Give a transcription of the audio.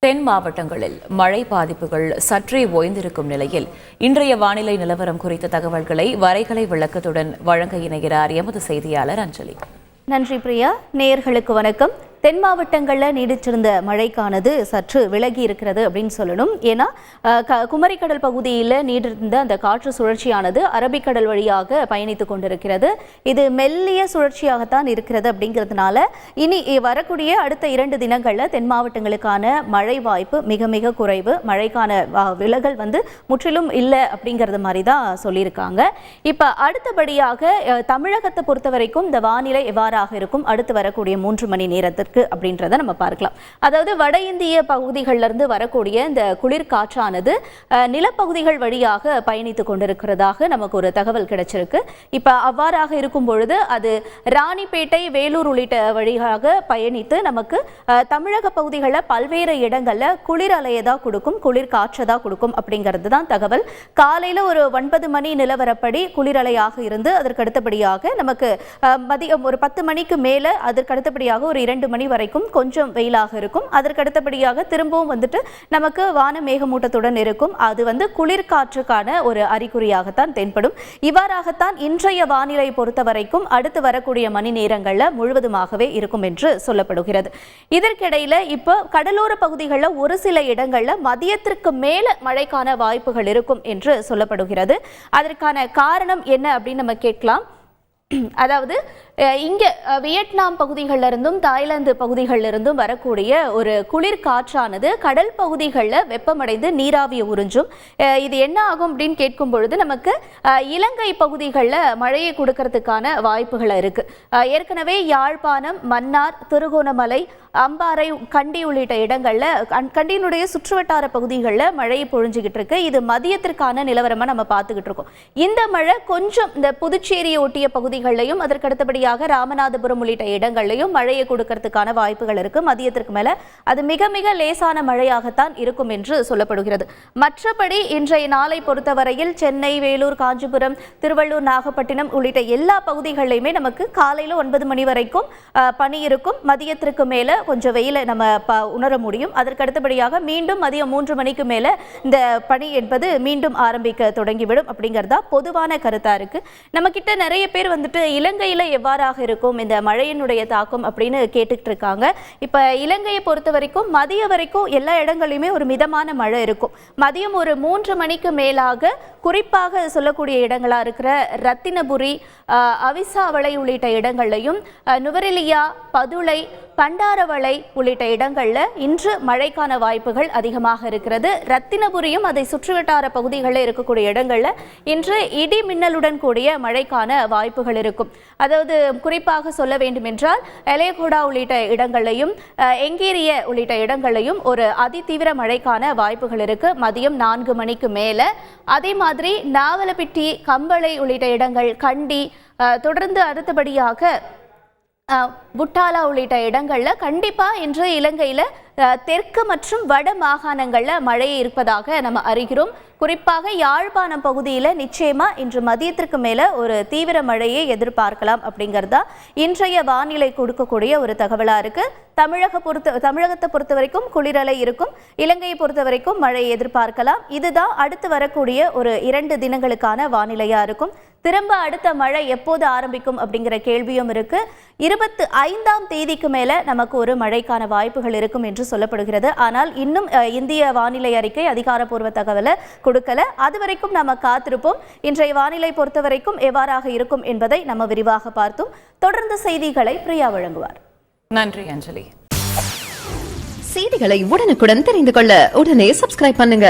தென் மாவட்டங்களில் மழை பாதிப்புகள் சற்றே ஓய்ந்திருக்கும் நிலையில் இன்றைய வானிலை நிலவரம் குறித்த தகவல்களை வரைகலை விளக்கத்துடன் வழங்க இணைகிறார் எமது செய்தியாளர் அஞ்சலி. நன்றி பிரியா. நேயர்களுக்கு வணக்கம். தென் மாவட்டங்களில் நீடிச்சிருந்த மழைக்கானது சற்று விலகி இருக்கிறது அப்படின்னு சொல்லணும். ஏன்னா குமரிக்கடல் பகுதியில் நீடிருந்த அந்த காற்று சுழற்சியானது அரபிக்கடல் வழியாக பயணித்து கொண்டிருக்கிறது. இது மெல்லிய சுழற்சியாகத்தான் இருக்கிறது. அப்படிங்கிறதுனால இனி வரக்கூடிய அடுத்த 2 தினங்களில் தென் மாவட்டங்களுக்கான மழை வாய்ப்பு மிக மிக குறைவு. மழைக்கான விலகல் முற்றிலும் இல்லை அப்படிங்கிறது மாதிரி தான் சொல்லியிருக்காங்க. இப்போ அடுத்தபடியாக தமிழகத்தை பொறுத்த வரைக்கும் இந்த வானிலை எவ்வாறாக இருக்கும் அடுத்து வரக்கூடிய 3 மணி நேரத்திற்கு அப்படின்றத நம்ம பார்க்கலாம். அதாவது வட இந்திய பகுதிகளிலிருந்து வரக்கூடிய இந்த குளிர் காற்றானது நிலப்பகுதிகள் வழியாக பயணித்துக் கொண்டிருக்கிறதாக நமக்கு ஒரு தகவல் கிடைச்சிருக்கு. இப்ப அவ்வாறாக இருக்கும் பொழுது அது ராணிப்பேட்டை, வேலூர் உள்ளிட்ட வழியாக பயணித்து நமக்கு தமிழக பகுதிகளில் பல்வேறு இடங்கள்ல குளிர் அலையதா கொடுக்கும், குளிர் காற்றதா கொடுக்கும் அப்படிங்கிறது தான் தகவல். காலையில ஒரு 9 மணி நிலவரப்படி குளிரலையாக இருந்து அதற்கு அடுத்தபடியாக நமக்கு மதியம் ஒரு 10 மணிக்கு மேல அதற்கு அடுத்தபடியாக ஒரு 2 மணி வரைக்கும் கொஞ்சம் வெயிலாக இருக்கும். அதற்கு அடுத்தபடியாக திரும்பவும் நமக்கு வான மேகமூட்டத்துடன் இருக்கும். அது குளிர் காற்றுக்கான ஒரு அறிகுறியாகத்தான் தென்படும். இவ்வாறாகத்தான் இன்றைய வானிலை பொறுத்த வரைக்கும் அடுத்து வரக்கூடிய மணி நேரங்களில் முழுவதுமாகவே இருக்கும் என்று சொல்லப்படுகிறது. இதற்கிடையில இப்போ கடலோர பகுதிகளில் ஒரு சில இடங்களில் மதியத்திற்கு மேல மழைக்கான வாய்ப்புகள் இருக்கும் என்று சொல்லப்படுகிறது. அதற்கான காரணம் என்ன அப்படின்னு நம்ம கேட்கலாம். அதாவது இங்கே வியட்நாம் பகுதிகளிலிருந்தும் தாய்லாந்து பகுதிகளிலிருந்தும் வரக்கூடிய ஒரு குளிர் காற்றானது கடல் பகுதிகளில் வெப்பமடைந்து நீராவியை உறிஞ்சும். இது என்ன ஆகும் அப்படின்னு கேட்கும் பொழுது நமக்கு இலங்கை பகுதிகளில் மழையை கொடுக்கறதுக்கான வாய்ப்புகள் இருக்கு. ஏற்கனவே யாழ்ப்பாணம், மன்னார், திருகோணமலை, அம்பாறை, கண்டி உள்ளிட்ட இடங்களில் கண்டியினுடைய சுற்றுவட்டார பகுதிகளில் மழையை பொழிஞ்சுக்கிட்டு இருக்கு. இது மதியத்திற்கான நிலவரமாக நம்ம பார்த்துக்கிட்டு இருக்கோம். இந்த மழை கொஞ்சம் இந்த புதுச்சேரியை ஒட்டிய பகுதிகளிலையும் அதற்கு அடுத்தபடியாக ராமநாதபுரம் உள்ளிட்ட இடங்கள்லையும் மழையை கொடுக்கறதுக்கான வாய்ப்புகள் இருக்கு. மதியத்திற்கு மேல அது மிக மிக லேசான மழையாகத்தான் இருக்கும் என்று சொல்லப்படுகிறது. மற்றபடி இன்றைய நாளை பொறுத்தவரையில் சென்னை, வேலூர், காஞ்சிபுரம், திருவள்ளூர், நாகப்பட்டினம் உள்ளிட்ட எல்லா பகுதிகளிலுமே நமக்கு காலையில 9 மணி வரைக்கும் பனி இருக்கும். மதியத்திற்கு மேல கொஞ்சம் வெயில நம்ம உணர முடியும். அதற்கு அடுத்தபடியாக மீண்டும் மதியம் 3 மணிக்கு மேல இந்த பனி என்பது மீண்டும் ஆரம்பிக்க தொடங்கிவிடும் அப்படிங்கிறதா பொதுவான கருத்தா இருக்கு. நம்ம கிட்ட நிறைய பேர் இலங்கையில எவ்வாறாக இருக்கும் இந்த மழையினுடைய தாக்கம் அப்படின்னு கேட்டுக்கிட்டு இருக்காங்க. இப்ப இலங்கையை பொறுத்த வரைக்கும் மதிய வரைக்கும் எல்லா இடங்களிலுமே ஒரு மிதமான மழை இருக்கும். மதியம் ஒரு 3 மணிக்கு மேலாக குறிப்பாக சொல்லக்கூடிய இடங்களா இருக்கிற ரத்தினபுரி, அவிசாவளை உள்ளிட்ட இடங்கள்லையும், நுவரெலியா, பதுளை, பண்டாரவளை உள்ளிட்ட இடங்கள்ல இன்று மழைக்கான வாய்ப்புகள் அதிகமாக இருக்கிறது. ரத்தினபுரியும் அதை சுற்றுவட்டார பகுதிகளில் இருக்கக்கூடிய இடங்கள்ல இன்று இடி மின்னலுடன் கூடிய மழைக்கான வாய்ப்புகள் இருக்கும். அதாவது குறிப்பாக சொல்ல வேண்டும் என்றால் எலேகோடா உள்ளிட்ட இடங்களையும் எங்கேரிய உள்ளிட்ட இடங்களையும் ஒரு அதிதீவிர மழைக்கான வாய்ப்புகள் இருக்கு மதியம் 4 மணிக்கு மேல. அதே மாதிரி நாவலப்பிட்டி, கம்பளை உள்ளிட்ட இடங்கள், கண்டி, தொடர்ந்து அடுத்தபடியாக புட்டாலா உள்ளிட்ட இடங்கள்ல கண்டிப்பா இன்று இலங்கையில தெற்கு மற்றும் வட மாகாணங்கள்ல மழை இருப்பதாக நம்ம அறிகிறோம். குறிப்பாக யாழ்ப்பாணம் பகுதியில் நிச்சயமா இன்று மதியத்திற்கு மேல ஒரு தீவிர மழையை எதிர்பார்க்கலாம் அப்படிங்கிறதா இன்றைய வானிலை கொடுக்கக்கூடிய ஒரு தகவலா இருக்கு. தமிழகத்தை பொறுத்த வரைக்கும் குளிரலை இருக்கும். இலங்கையை பொறுத்த வரைக்கும் மழையை எதிர்பார்க்கலாம். இதுதான் அடுத்து வரக்கூடிய ஒரு 2 தினங்களுக்கான வானிலையா இருக்கும். திரும்ப அடுத்த மழை எப்போது ஆரம்பிக்கும் அப்படிங்கிற கேள்வியும் இருக்கு. 25ஆம் தேதிக்கு மேல நமக்கு ஒரு மழைக்கான வாய்ப்புகள் இருக்கும் என்று சொல்லப்படுகிறது. ஆனால் இன்னும் இந்திய வானிலை அறிக்கை அதிகாரப்பூர்வ தகவலை கொடுக்கல. அது வரைக்கும் நம்ம காத்திருப்போம். இன்றைய வானிலை பொறுத்த வரைக்கும் எவ்வாறாக இருக்கும் என்பதை நம்ம விரிவாக பார்த்தோம். தொடர்ந்து செய்திகளை பிரியா வழங்குவார். நன்றி அஞ்சலி. செய்திகளை உடனுக்குடன் தெரிந்து கொள்ள உடனே சப்ஸ்கிரைப் பண்ணுங்க.